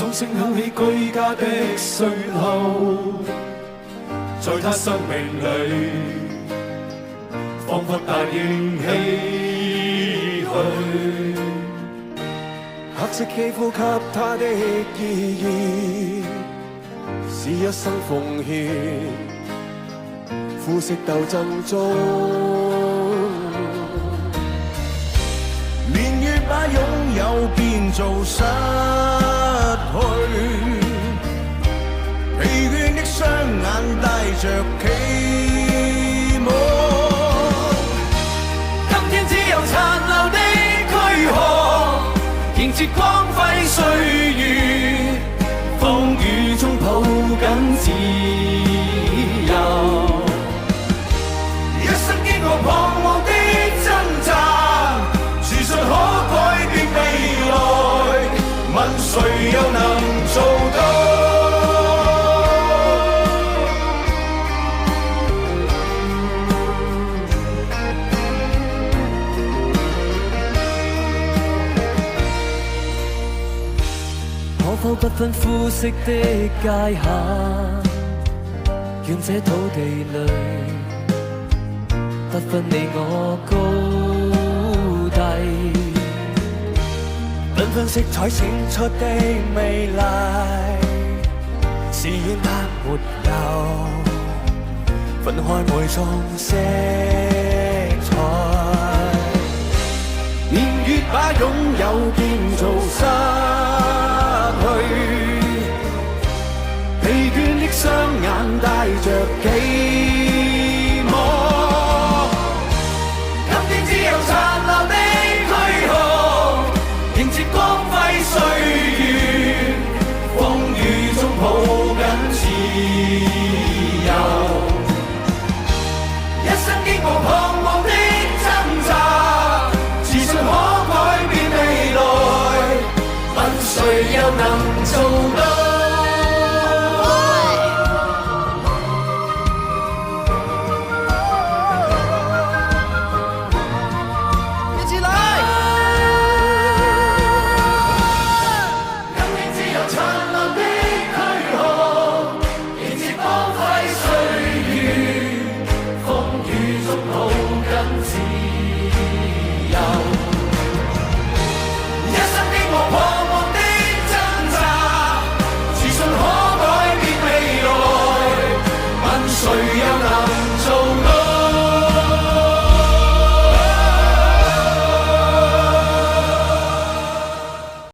鐘聲響起居家的歲後，在他生命裏彷彿大應唏噓。黑色肌膚給他的意義是一生奉獻，膚色鬥爭中，年月把擁有變做失去，疲倦的雙眼帶着期望，今天只有殘留的軀殼，迎接光輝歲月，風雨中抱緊自由。一生經過彷徨的掙扎，自信可改變未來，問誰又能做到？可否不分膚色的界限，願這土地裏不分你我高低，繽紛色彩閃出的美麗，是遠得沒有分開每種色彩，年月把擁有變做失去，疲倦的雙眼帶着期望，今天只有殘留的軀殼，迎接光輝歲月，風雨中抱緊自由。一生經過彷徨的掙扎，自信可改變未來，問誰又能做到？